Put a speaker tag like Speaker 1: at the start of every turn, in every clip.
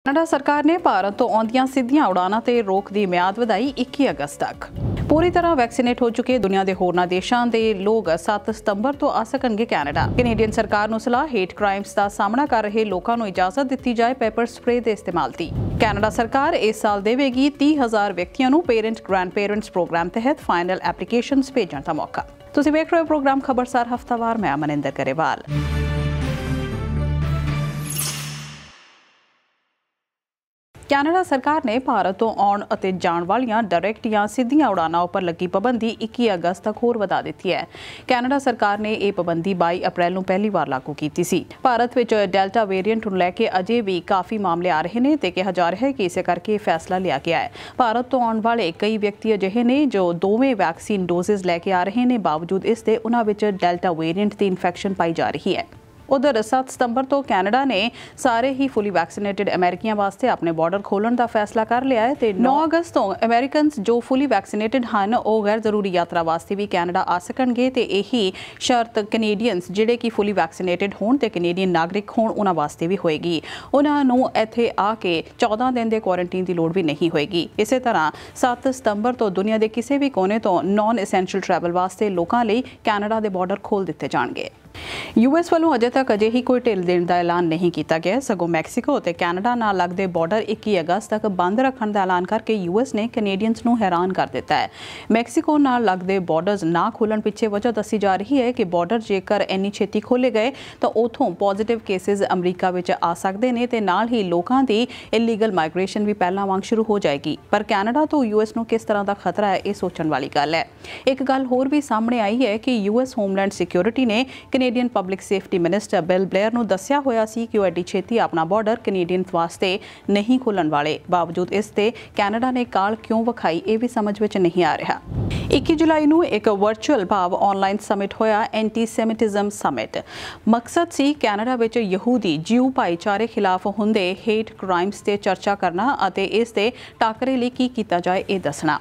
Speaker 1: Canada ਸਰਕਾਰ ਨੇ ਭਾਰਤ ਤੋਂ ਆਉਂਦੀਆਂ ਸਿੱਧੀਆਂ ਉਡਾਨਾਂ ਤੇ ਰੋਕ ਦੀ ਮਿਆਦ ਵਧਾਈ 21 ਅਗਸਤ ਤੱਕ। ਪੂਰੀ ਤਰ੍ਹਾਂ ਵੈਕਸੀਨੇਟ ਹੋ ਚੁੱਕੇ ਦੁਨੀਆ ਦੇ ਹੋਰਨਾਂ ਦੇਸ਼ਾਂ ਦੇ ਲੋਕ 7 ਸਤੰਬਰ ਤੋਂ ਆ ਸਕਣਗੇ ਕੈਨੇਡਾ। ਕੈਨੇਡੀਅਨ ਸਰਕਾਰ ਨੂੰ ਸਲਾਹ ਹੇਟ ਕ੍ਰਾਈਮਸ ਦਾ ਸਾਹਮਣਾ ਕਰ ਰਹੇ ਲੋਕਾਂ ਨੂੰ ਇਜਾਜ਼ਤ ਦਿੱਤੀ ਜਾਏ ਪੈਪਰ ਸਪਰੇ ਦੇ ਇਸਤੇਮਾਲ ਦੀ। ਕੈਨੇਡਾ ਸਰਕਾਰ ਇਸ ਸਾਲ ਦੇਵੇਗੀ 30,000 ਵਿਅਕਤੀਆਂ ਨੂੰ ਪੇਰੈਂਟ ਗ੍ਰੈਂਡ ਪੇਰੈਂਟਸ ਪ੍ਰੋਗਰਾਮ ਤਹਿਤ ਫਾਈਨਲ ਐਪਲੀਕੇਸ਼ਨਸ ਭੇਜਣ ਦਾ ਮੌਕਾ। ਤੁਸੀਂ ਵੇਖ ਰਹੇ ਹੋ ਪ੍ਰੋਗਰਾਮ ਖਬਰਸਾਰ ਹਫਤਾਵਾਰ। ਮੈਂ ਅਮਨਿੰਦਰ ਗਰੇਵਾਲ। ਕੈਨੇਡਾ ਸਰਕਾਰ ਨੇ ਭਾਰਤ ਤੋਂ ਆਉਣ ਅਤੇ ਜਾਣ ਵਾਲੀਆਂ ਡਾਇਰੈਕਟ ਜਾਂ ਸਿੱਧੀਆਂ ਉਡਾਨਾਂ ਉੱਪਰ ਲੱਗੀ ਪਾਬੰਦੀ 21 ਅਗਸਤ ਤੱਕ ਹੋਰ ਵਧਾ ਦਿੱਤੀ ਹੈ। ਕੈਨੇਡਾ ਸਰਕਾਰ ਨੇ ਇਹ ਪਾਬੰਦੀ 22 ਅਪ੍ਰੈਲ ਨੂੰ ਪਹਿਲੀ ਵਾਰ ਲਾਗੂ ਕੀਤੀ ਸੀ। ਭਾਰਤ ਵਿੱਚ ਡੈਲਟਾ ਵੇਰੀਐਂਟ ਨੂੰ ਲੈ ਕੇ ਅਜੇ ਵੀ ਕਾਫੀ ਮਾਮਲੇ ਆ ਰਹੇ ਨੇ ਤੇ ਕਿਹਾ ਜਾ ਰਿਹਾ ਹੈ ਕਿ ਇਸੇ ਕਰਕੇ ਇਹ ਫੈਸਲਾ ਲਿਆ ਗਿਆ ਹੈ। ਭਾਰਤ ਤੋਂ ਆਉਣ ਵਾਲੇ ਕਈ ਵਿਅਕਤੀ ਅਜਿਹੇ ਨੇ ਜੋ ਦੋਵੇਂ ਵੈਕਸੀਨ ਡੋਜ਼ਸ ਲੈ ਕੇ ਆ ਰਹੇ ਨੇ, ਬਾਵਜੂਦ ਇਸ ਦੇ ਉਹਨਾਂ ਵਿੱਚ ਡੈਲਟਾ ਵੇਰੀਐਂਟ ਦੀ ਇਨਫੈਕਸ਼ਨ ਪਾਈ ਜਾ ਰਹੀ ਹੈ। उधर 7 सितंबर तो कैनेडा ने सारे ही फुली वैक्सीनेटेड अमेरिकियों वास्ते अपने बॉर्डर खोलने का फैसला कर लिया है तो 9 अगस्त तो अमेरिकनस जो फुली वैक्सीनेटेड हैं वो गैर जरूरी यात्रा वास्ते भी कैनेडा आ सकणगे ते यही शर्त कैनेडियंस जिहड़े कि फुली वैक्सीनेटेड होण ते कैनेडियन नागरिक होण उन्हां वास्ते भी होएगी। उन्हां नूं इत्थे आके 14 दिन के क्वारंटीन की लोड़ भी नहीं होएगी। इस तरह 7 सितंबर तो दुनिया के किसी भी कोने तो नॉन एसेंशियल ट्रैवल वास्ते लोकां लई कैनेडा के बॉर्डर खोल दिते जाणगे। US ਵੱਲੋਂ ਅਜੇ ਤੱਕ ਅਜਿਹੀ ਕੋਈ ਢਿੱਲ ਦੇਣ ਦਾ ਐਲਾਨ ਨਹੀਂ ਕੀਤਾ ਗਿਆ। ਸਗੋਂ ਮੈਕਸੀਕੋ ਅਤੇ ਕੈਨੇਡਾ ਨਾਲ ਲੱਗਦੇ ਬਾਰਡਰ 21 ਅਗਸਤ ਤੱਕ ਬੰਦ ਰੱਖਣ ਦਾ ਐਲਾਨ ਕਰਕੇ US ਨੇ ਕੈਨੇਡੀਅਨਸ ਨੂੰ ਹੈਰਾਨ ਕਰ ਦਿੱਤਾ ਹੈ। ਮੈਕਸੀਕੋ ਨਾਲ ਲੱਗਦੇ ਬਾਰਡਰਸ ਨਾ ਖੋਲਣ ਪਿੱਛੇ ਵਜ੍ਹਾ ਦੱਸੀ ਜਾ ਰਹੀ ਹੈ ਕਿ ਬਾਰਡਰ ਜੇਕਰ ਇੰਨੀ ਛੇਤੀ ਖੋਲੇ ਗਏ ਤਾਂ ਉਥੋਂ ਪੋਜ਼ਿਟਿਵ ਕੇਸਿਸ ਅਮਰੀਕਾ ਵਿੱਚ ਆ ਸਕਦੇ ਨੇ ਤੇ ਨਾਲ ਹੀ ਲੋਕਾਂ ਦੀ ਇਲੀਗਲ ਮਾਈਗ੍ਰੇਸ਼ਨ ਵੀ ਪਹਿਲਾਂ ਵਾਂਗ ਸ਼ੁਰੂ ਹੋ ਜਾਏਗੀ। ਪਰ ਕੈਨੇਡਾ ਤੋਂ US ਨੂੰ ਕਿਸ ਤਰ੍ਹਾਂ ਦਾ ਖਤਰਾ ਹੈ, ਇਹ ਸੋਚਣ ਵਾਲੀ ਗੱਲ ਹੈ। ਇੱਕ ਗੱਲ ਹੋਰ ਵੀ ਸਾਹਮਣੇ ਆਈ ਹੈ ਕਿ US ਹੋਮਲੈਂਡ ਸਿਕਿਉਰਿਟੀ ਨੇ Canadian public safety minister bill Blair ਨੂੰ ਦੱਸਿਆ ਹੋਇਆ ਸੀ ਕਿ ਉਹ ਐਡੀ ਛੇਤੀ ਆਪਣਾ ਬਾਰਡਰ ਕੈਨੇਡੀਅਨ ਵਾਸਤੇ ਨਹੀਂ ਖੋਲਣ ਵਾਲੇ। ਬਾਵਜੂਦ ਇਸ ਤੇ ਕੈਨੇਡਾ ਨੇ ਕਾਲ ਕਿਉਂ ਵਿਖਾਈ, ਇਹ ਵੀ ਸਮਝ ਵਿੱਚ ਨਹੀਂ ਆ ਰਿਹਾ। 21 ਜੁਲਾਈ ਨੂੰ ਇੱਕ ਵਰਚੁਅਲ ਭਾਵ ਆਨਲਾਈਨ ਸਮਿਟ ਹੋਇਆ, ਐਂਟੀ ਸੈਮਿਟਿਜ਼ਮ ਸਮਿਟ। ਮਕਸਦ ਸੀ ਕੈਨੇਡਾ ਵਿੱਚ ਯਹੂਦੀ ਜਿਊ ਭਾਈਚਾਰੇ ਖਿਲਾਫ ਹੁੰਦੇ ਹੇਟ ਕ੍ਰਾਈਮਸ ਤੇ ਚਰਚਾ ਕਰਨਾ ਅਤੇ ਇਸ ਦੇ ਟਾਕਰੇ ਲਈ ਕੀ ਕੀਤਾ ਜਾਏ ਇਹ ਦੱਸਣਾ।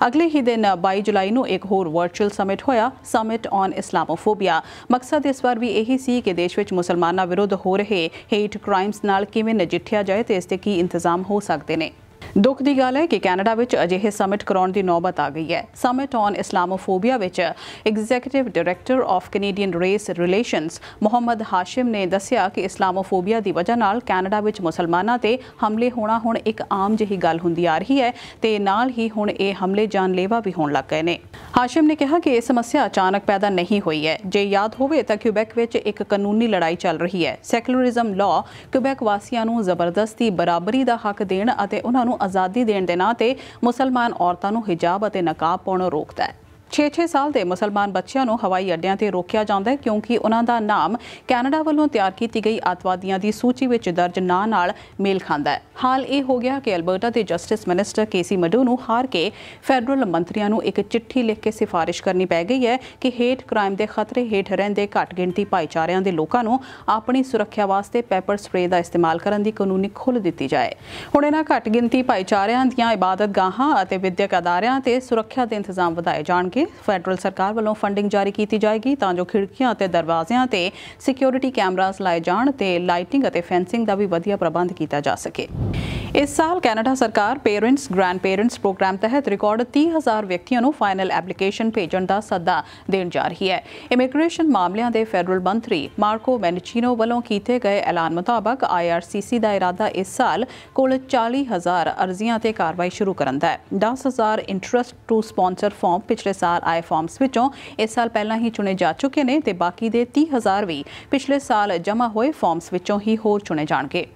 Speaker 1: अगले ही दिन 22 जुलाई ਨੂੰ ਇੱਕ ਹੋਰ ਵਰਚੁਅਲ ਸਮਿਟ ਹੋਇਆ, ਸਮਿਟ ਔਨ ਇਸਲਾਮੋਫੋਬੀਆ। ਮਕਸਦ ਇਸ ਵਾਰ ਵੀ ਇਹੀ ਸੀ ਕਿ ਦੇਸ਼ ਵਿੱਚ ਮੁਸਲਮਾਨਾਂ ਵਿਰੁੱਧ ਹੋ ਰਹੇ ਹੇਟ ਕ੍ਰਾਈਮਸ ਨਾਲ ਕਿਵੇਂ ਨਜਿੱਠਿਆ ਜਾਏ ਤੇ ਇਸ ਤੇ ਕੀ ਇੰਤਜ਼ਾਮ ਹੋ ਸਕਦੇ ਨੇ। ਦੁੱਖ ਦੀ ਗੱਲ ਹੈ ਕਿ ਕੈਨੇਡਾ ਵਿੱਚ ਅਜਿਹੇ ਸਮਿਟ ਕਰਾਉਣ ਦੀ ਨੌਬਤ ਆ ਗਈ ਹੈ। ਸਮਿਟ ਔਨ ਇਸਲਾਮੋਫੋਬੀਆ ਵਿੱਚ executive director of Canadian race relations Muhammad Hashim ਨੇ ਦੱਸਿਆ ਕਿ ਇਸਲਾਮੋਫੋਬੀਆ ਦੀ ਵਜ੍ਹਾ ਨਾਲ ਕੈਨੇਡਾ ਵਿੱਚ ਮੁਸਲਮਾਨਾਂ ਤੇ ਹਮਲੇ ਹੋਣਾ ਹੁਣ ਇੱਕ ਆਮ ਜਿਹੀ ਗੱਲ ਹੁੰਦੀ ਆ ਰਹੀ ਹੈ ਤੇ ਨਾਲ ਹੀ ਹੁਣ ਇਹ ਹਮਲੇ ਜਾਨਲੇਵਾ ਵੀ ਹੋਣ ਲੱਗ ਗਏ ਨੇ। ਹਾਸ਼ਿਮ ਨੇ ਕਿਹਾ ਕਿ ਇਹ ਸਮੱਸਿਆ ਅਚਾਨਕ ਪੈਦਾ ਨਹੀਂ ਹੋਈ ਹੈ। ਜੇ ਯਾਦ ਹੋਵੇ ਤਾਂ ਕਿਊਬੈਕ ਵਿੱਚ ਇੱਕ ਕਾਨੂੰਨੀ ਲੜਾਈ ਚੱਲ ਰਹੀ ਹੈ। ਸੈਕੂਲਰਿਜ਼ਮ ਲਾਅ ਕਿਊਬੈਕ ਵਾਸੀਆਂ ਨੂੰ ਜ਼ਬਰਦਸਤੀ ਬਰਾਬਰੀ ਦਾ ਹੱਕ ਦੇਣ ਅਤੇ ਉਹਨਾਂ ਨੂੰ ਆਜ਼ਾਦੀ ਦੇਣ ਦੇ ਨਾਂ ਤੇ ਮੁਸਲਮਾਨ ਔਰਤਾਂ ਨੂੰ ਹਿਜਾਬ ਅਤੇ ਨਕਾਬ ਪਾਉਣੋਂ ਰੋਕਦਾ ਹੈ। 6-6 ਸਾਲ ਦੇ ਮੁਸਲਮਾਨ ਬੱਚਿਆਂ ਨੂੰ ਹਵਾਈ ਅੱਡਿਆਂ ਤੇ ਰੋਕਿਆ ਜਾਂਦਾ ਹੈ ਕਿਉਂਕਿ ਉਹਨਾਂ ਦਾ ਨਾਮ ਕੈਨੇਡਾ ਵੱਲੋਂ ਤਿਆਰ ਕੀਤੀ ਗਈ ਅੱਤਵਾਦੀਆਂ ਦੀ ਸੂਚੀ ਵਿੱਚ ਦਰਜ ਨਾਂ ਨਾਲ ਮੇਲ ਖਾਂਦਾ ਹੈ। ਹਾਲ ਇਹ ਹੋ ਗਿਆ ਕਿ ਅਲਬਰਟਾ ਦੇ ਜਸਟਿਸ ਮਿਨਿਸਟਰ ਕੇਸੀ ਮਡੂ ਨੂੰ ਹਾਰ ਕੇ ਫੈਡਰਲ ਮੰਤਰੀਆਂ ਨੂੰ ਇੱਕ ਚਿੱਠੀ ਲਿਖ ਕੇ ਸਿਫਾਰਿਸ਼ ਕਰਨੀ ਪੈ ਗਈ ਹੈ ਕਿ ਹੇਟ ਕ੍ਰਾਈਮ ਦੇ ਖਤਰੇ ਹੇਠ ਰਹਿੰਦੇ ਘੱਟ ਗਿਣਤੀ ਭਾਈਚਾਰਿਆਂ ਦੇ ਲੋਕਾਂ ਨੂੰ ਆਪਣੀ ਸੁਰੱਖਿਆ ਵਾਸਤੇ ਪੈਪਰ ਸਪਰੇ ਦਾ ਇਸਤੇਮਾਲ ਕਰਨ ਦੀ ਕਾਨੂੰਨੀ ਖੁੱਲ੍ਹ ਦਿੱਤੀ ਜਾਏ। ਹੁਣ ਇਹਨਾਂ ਘੱਟ ਗਿਣਤੀ ਭਾਈਚਾਰਿਆਂ ਦੀਆਂ ਇਬਾਦਤਗਾਹਾਂ ਅਤੇ ਵਿਦਿਅਕ ਅਦਾਰਿਆਂ ਤੇ ਸੁਰੱਖਿਆ ਦੇ ਇੰਤਜ਼ਾਮ ਵਧਾਏ ਜਾਣਗੇ। ਫੈਡਰਲ ਸਰਕਾਰ ਵੱਲੋਂ ਫੰਡਿੰਗ ਜਾਰੀ ਕੀਤੀ ਜਾਏਗੀ ਤਾਂ ਜੋ ਖਿੜਕੀਆਂ ਅਤੇ ਦਰਵਾਜ਼ਿਆਂ ਤੇ ਸਿਕਿਉਰਿਟੀ ਕੈਮਰਾਸ ਲਾਏ ਜਾਣ ਤੇ ਲਾਈਟਿੰਗ ਅਤੇ ਫੈਂਸਿੰਗ ਦਾ ਵੀ ਵਧੀਆ ਪ੍ਰਬੰਧ ਕੀਤਾ ਜਾ ਸਕੇ। ਇਸ ਸਾਲ ਕੈਨੇਡਾ ਸਰਕਾਰ ਪੇਰੈਂਟਸ ਗ੍ਰੈਂਡ ਪੇਰੈਂਟਸ ਪ੍ਰੋਗਰਾਮ ਤਹਿਤ ਰਿਕਾਰਡ 30,000 ਵਿਅਕਤੀਆਂ ਨੂੰ ਫਾਈਨਲ ਐਪਲੀਕੇਸ਼ਨ ਭੇਜਣ ਦਾ ਸੱਦਾ ਦੇਣ ਜਾ ਰਹੀ ਹੈ। ਇਮੀਗ੍ਰੇਸ਼ਨ ਮਾਮਲਿਆਂ ਦੇ ਫੈਡਰਲ ਮੰਤਰੀ ਮਾਰਕੋ ਮੈਨਚੀਨੋ ਵੱਲੋਂ ਕੀਤੇ ਗਏ ਐਲਾਨ ਮੁਤਾਬਕ IRCC ਦਾ ਇਰਾਦਾ ਇਸ ਸਾਲ ਕੁੱਲ 40,000 ਅਰਜ਼ੀਆਂ ਤੇ ਕਾਰਵਾਈ ਸ਼ੁਰੂ ਕਰਨ ਦਾ ਹੈ। 10,000 ਇੰਟਰਸਟ ਟੂ ਸਪਾਂਸਰ ਫਾਰਮ ਪਿਛਲੇ ਸਾਲ ਆਏ ਫਾਰਮਸ ਵਿੱਚੋਂ ਇਸ ਸਾਲ ਪਹਿਲਾਂ ਹੀ ਚੁਣੇ ਜਾ ਚੁੱਕੇ ਨੇ ਤੇ ਬਾਕੀ ਦੇ 30,000 ਵੀ ਪਿਛਲੇ ਸਾਲ ਜਮ੍ਹਾਂ ਹੋਏ ਫਾਰਮਸ ਵਿੱਚੋਂ ਹੀ ਹੋਰ ਚੁਣੇ ਜਾਣਗੇ।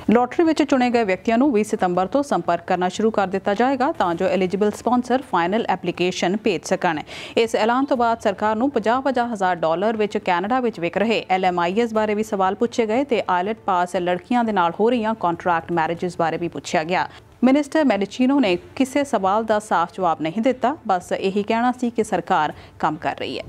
Speaker 1: ਲੋਟਰੀ ਵਿੱਚ ਚੁਣੇ ਗਏ ਵਿਅਕਤੀਆਂ ਨੂੰ 20 ਸਤੰਬਰ ਤੋਂ ਸੰਪਰਕ ਕਰਨਾ ਸ਼ੁਰੂ ਕਰ ਦਿੱਤਾ ਜਾਏਗਾ ਤਾਂ ਜੋ ਐਲੀਜੀਬਲ ਸਪਾਂਸਰ ਫਾਈਨਲ ਐਪਲੀਕੇਸ਼ਨ ਭੇਜ ਸਕਣ। ਇਸ ਐਲਾਨ ਤੋਂ ਬਾਅਦ ਸਰਕਾਰ ਨੂੰ $50,000 ਵਿੱਚ ਕੈਨੇਡਾ ਵਿੱਚ ਵਿਕ ਰਹੇ LMIS ਬਾਰੇ ਵੀ ਸਵਾਲ ਪੁੱਛੇ ਗਏ ਤੇ ਆਇਲਟ ਪਾਸ ਲੜਕੀਆਂ ਦੇ ਨਾਲ ਹੋ ਰਹੀਆਂ ਕੰਟਰੈਕਟ ਮੈਰਿਜਸ ਬਾਰੇ ਵੀ ਪੁੱਛਿਆ ਗਿਆ। ਮਿਨਿਸਟਰ ਮੈਨਚੀਨੋ ਨੇ ਕਿਸੇ ਸਵਾਲ ਦਾ ਸਾਫ਼ ਜਵਾਬ ਨਹੀਂ ਦਿੱਤਾ, ਬਸ ਇਹੀ ਕਹਿਣਾ ਸੀ ਕਿ ਸਰਕਾਰ ਕੰਮ ਕਰ ਰਹੀ ਹੈ।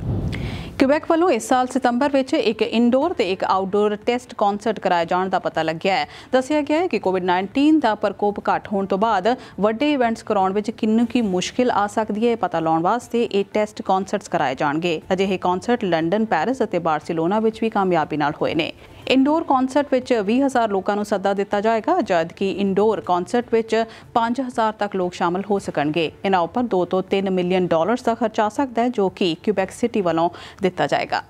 Speaker 1: ਕਿਊਬੈਕ ਵੱਲੋਂ ਇਸ ਸਾਲ ਸਤੰਬਰ ਵਿੱਚ ਇੱਕ ਇਨਡੋਰ ਤੇ ਇੱਕ ਆਊਟਡੋਰ ਟੈਸਟ ਕਨਸਰਟ ਕਰਾਏ ਜਾਣ ਦਾ ਪਤਾ ਲੱਗਿਆ ਹੈ। ਦੱਸਿਆ ਗਿਆ ਹੈ ਕਿ ਕੋਵਿਡ-19 ਦਾ ਪ੍ਰਕੋਪ ਘੱਟ ਹੋਣ ਤੋਂ ਬਾਅਦ ਵੱਡੇ ਇਵੈਂਟਸ ਕਰਾਉਣ ਵਿੱਚ ਕਿੰਨੀ ਕੀ ਮੁਸ਼ਕਿਲ ਆ ਸਕਦੀ ਹੈ ਪਤਾ ਲਾਉਣ ਵਾਸਤੇ ਇਹ ਟੈਸਟ ਕਨਸਰਟਸ ਕਰਾਏ ਜਾਣਗੇ। ਅਜਿਹੇ ਕਨਸਰਟ ਲੰਡਨ, ਪੈਰਿਸ ਅਤੇ ਬਾਰਸੀਲੋਨਾ ਵਿੱਚ ਵੀ ਕਾਮਯਾਬੀ ਨਾਲ ਹੋਏ ਨੇ। ਇੰਡੋਰ ਕਨਸਰਟ ਵਿੱਚ 20,000 ਲੋਕਾਂ ਨੂੰ ਸੱਦਾ ਦਿੱਤਾ ਜਾਏਗਾ, ਜਦਕਿ ਇੰਡੋਰ ਕਨਸਰਟ ਵਿੱਚ 5,000 ਤੱਕ ਲੋਕ ਸ਼ਾਮਲ ਹੋ ਸਕਣਗੇ। ਇਹਨਾਂ ਉੱਪਰ 2 ਤੋਂ 3 ਮਿਲੀਅਨ ਡਾਲਰਸ ਦਾ ਖਰਚਾ ਆ ਸਕਦਾ ਹੈ, ਜੋ ਕਿ ਕਿਊਬੈਕ ਸਿਟੀ ਵੱਲੋਂ ਦਿੱਤਾ ਜਾਏਗਾ।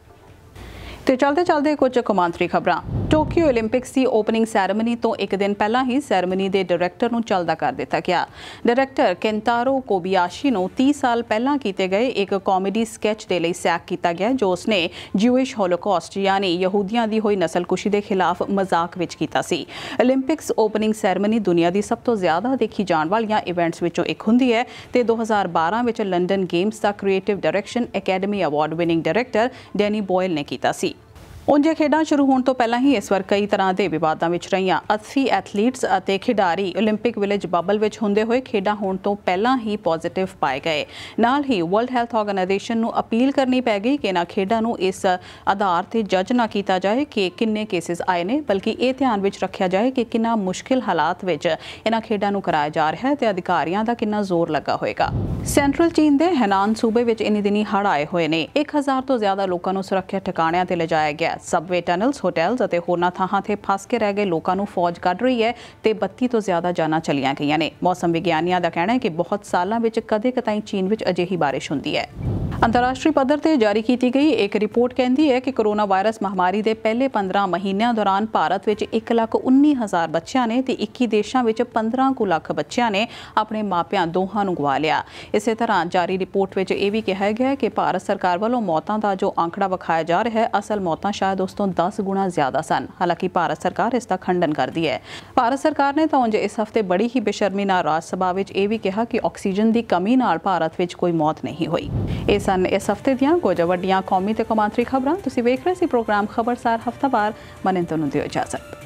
Speaker 1: ਤੇ ਚਲਦੇ ਕੁਝ ਕੌਮਾਂਤਰੀ ਖਬਰਾਂ। ਟੋਕੀਓ ਓਲੰਪਿਕਸ ਦੀ ਓਪਨਿੰਗ ਸੈਰੇਮਨੀ ਤੋਂ ਇੱਕ ਦਿਨ ਪਹਿਲਾਂ ਹੀ ਸੈਰੇਮਨੀ ਦੇ ਡਾਇਰੈਕਟਰ ਨੂੰ ਚੱਲਦਾ ਕਰ ਦਿੱਤਾ ਗਿਆ। ਡਾਇਰੈਕਟਰ ਕੇਂਤਾਰੋ ਕੋਬਿਆਸ਼ੀ ਨੂੰ 30 ਸਾਲ ਪਹਿਲਾਂ ਕੀਤੇ ਗਏ ਇੱਕ ਕਾਮੇਡੀ ਸਕੈਚ ਦੇ ਲਈ ਸੈਕ ਕੀਤਾ ਗਿਆ, ਜੋ ਉਸਨੇ ਜਿਊਇਸ਼ ਹੋਲੋਕਾਸਟ ਯਾਨੀ ਯਹੂਦੀਆਂ ਦੀ ਹੋਈ ਨਸਲਕੁਸ਼ੀ ਦੇ ਖਿਲਾਫ ਮਜ਼ਾਕ ਵਿੱਚ ਕੀਤਾ ਸੀ। ਓਲੰਪਿਕਸ ਓਪਨਿੰਗ ਸੈਰੇਮਨੀ ਦੁਨੀਆ ਦੀ ਸਭ ਤੋਂ ਜ਼ਿਆਦਾ ਦੇਖੀ ਜਾਣ ਵਾਲੀਆਂ ਇਵੈਂਟਸ ਵਿੱਚੋਂ ਇੱਕ ਹੁੰਦੀ ਹੈ ਤੇ 2012 ਵਿੱਚ ਲੰਡਨ ਗੇਮਸ ਦਾ creative direction academy award winning director Danny Boyle ਨੇ ਕੀਤਾ ਸੀ। ਉਂਝ ਖੇਡਾਂ ਸ਼ੁਰੂ ਹੋਣ ਤੋਂ ਪਹਿਲਾਂ ਹੀ ਇਸ ਵਾਰ ਕਈ ਤਰ੍ਹਾਂ ਦੇ ਵਿਵਾਦਾਂ ਵਿੱਚ ਰਹੀਆਂ। ਅਸਫੀ ਐਥਲੀਟਸ ਅਤੇ ਖਿਡਾਰੀ ਓਲੰਪਿਕ ਵਿਲੇਜ ਬਬਲ ਵਿੱਚ ਹੁੰਦੇ ਹੋਏ ਖੇਡਾਂ ਹੋਣ ਤੋਂ ਪਹਿਲਾਂ ਹੀ ਪੋਜ਼ਿਟਿਵ ਪਾਏ ਗਏ। ਨਾਲ ਹੀ ਵਰਲਡ ਹੈਲਥ ਆਰਗੇਨਾਈਜੇਸ਼ਨ ਨੂੰ ਅਪੀਲ ਕਰਨੀ ਪੈ ਗਈ ਕਿ ਇਹਨਾਂ ਖੇਡਾਂ ਨੂੰ ਇਸ ਆਧਾਰ ਤੇ ਜੱਜ ਨਾ ਕੀਤਾ ਜਾਏ ਕਿ ਕਿੰਨੇ ਕੇਸਿਸ ਆਏ ਨੇ, ਬਲਕਿ ਇਹ ਧਿਆਨ ਵਿੱਚ ਰੱਖਿਆ ਜਾਏ ਕਿ ਕਿੰਨਾ ਮੁਸ਼ਕਿਲ ਹਾਲਾਤ ਵਿੱਚ ਇਹਨਾਂ ਖੇਡਾਂ ਨੂੰ ਕਰਾਇਆ ਜਾ ਰਿਹਾ ਹੈ ਤੇ ਅਧਿਕਾਰੀਆਂ ਦਾ ਕਿੰਨਾ ਜ਼ੋਰ ਲੱਗਾ ਹੋਏਗਾ। ਸੈਂਟਰਲ ਚੀਨ ਦੇ ਹੈਨਾਨ ਸੂਬੇ ਵਿੱਚ ਇੰਨੀ ਦਿਨੀ ਹੜ੍ਹ ਆਏ ਹੋਏ ਨੇ। 1000 ਤੋਂ ਜ਼ਿਆਦਾ ਲੋਕਾਂ ਨੂੰ ਸੁਰੱਖਿਅਤ ਠਿਕਾਣਿਆਂ ਤੇ ਲਿਜਾਇਆ ਗਿਆ। ਸਬਵੇ ਟਨਲਸ, ਹੋਟਲਸ ਅਤੇ ਹੋਰਨਾਂ ਥਾਵਾਂ ਤੇ ਫਸ ਕੇ ਰਹਿ ਗਏ ਲੋਕਾਂ ਨੂੰ ਫੌਜ ਕੱਢ ਰਹੀ ਹੈ ਤੇ 32 ਤੋਂ ਜ਼ਿਆਦਾ ਜਾਨਾਂ ਚਲੀਆਂ ਗਈਆਂ ਨੇ। ਮੌਸਮ ਵਿਗਿਆਨੀਆਂ ਦਾ ਕਹਿਣਾ ਹੈ ਕਿ ਬਹੁਤ ਸਾਲਾਂ ਵਿੱਚ ਕਦੇ-ਕਦਾਈ ਚੀਨ ਵਿੱਚ ਅਜਿਹੀ ਬਾਰਿਸ਼ ਹੁੰਦੀ ਹੈ। ਅੰਤਰਰਾਸ਼ਟਰੀ ਪੱਧਰ ਤੇ ਜਾਰੀ ਕੀਤੀ ਗਈ ਇੱਕ ਰਿਪੋਰਟ ਕਹਿੰਦੀ ਹੈ ਕਿ ਕੋਰੋਨਾ ਵਾਇਰਸ ਮਹਾਮਾਰੀ ਦੇ ਪਹਿਲੇ 15 ਮਹੀਨਿਆਂ ਦੌਰਾਨ ਭਾਰਤ ਵਿੱਚ 1,19,000 ਬੱਚਿਆਂ ਨੇ ਤੇ 21 ਦੇਸ਼ਾਂ ਵਿੱਚ 15 ਕੁ ਲੱਖ ਬੱਚਿਆਂ ਨੇ ਆਪਣੇ ਮਾਪਿਆਂ ਦੋਹਾਂ ਨੂੰ ਗਵਾ ਲਿਆ। ਇਸੇ ਤਰ੍ਹਾਂ ਜਾਰੀ ਰਿਪੋਰਟ ਵਿੱਚ ਇਹ ਵੀ ਕਿਹਾ ਗਿਆ ਹੈ ਕਿ ਭਾਰਤ ਸਰਕਾਰ ਵੱਲੋਂ ਮੌਤਾਂ ਦਾ ਜੋ ਅੰਕੜਾ ਵਿਖਾਇਆ ਜਾ ਰਿਹਾ ਹੈ, ਅਸਲ ਮੌਤਾਂ ਸ਼ਾਇਦ ਉਸ ਤੋਂ 10 ਗੁਣਾ ਜ਼ਿਆਦਾ ਸਨ। ਹਾਲਾਂਕਿ ਭਾਰਤ ਸਰਕਾਰ ਇਸ ਦਾ ਖੰਡਨ ਕਰਦੀ ਹੈ। ਭਾਰਤ ਸਰਕਾਰ ਨੇ ਤਾਂ ਉਂਝ ਇਸ ਹਫ਼ਤੇ ਬੜੀ ਹੀ ਬੇਸ਼ਰਮੀ ਨਾਲ ਰਾਜ ਸਭਾ ਵਿੱਚ ਇਹ ਵੀ ਕਿਹਾ ਕਿ ਆਕਸੀਜਨ ਦੀ ਕਮੀ ਨਾਲ ਭਾਰਤ ਵਿੱਚ ਕੋਈ ਮੌਤ ਨਹੀਂ ਹੋਈ। ਇਹ ਸਨ ਇਸ ਹਫ਼ਤੇ ਦੀਆਂ ਕੁਝ ਵੱਡੀਆਂ ਕੌਮੀ ਤੇ ਕੌਮਾਂਤਰੀ ਖਬਰਾਂ। ਤੁਸੀਂ ਵੇਖ ਰਹੇ ਸੀ ਪ੍ਰੋਗਰਾਮ ਖਬਰਸਾਰ ਹਫ਼ਤਾਵਾਰ। ਮਨਿੰਦਰ ਨੂੰ ਦਿਓ ਇਜਾਜ਼ਤ।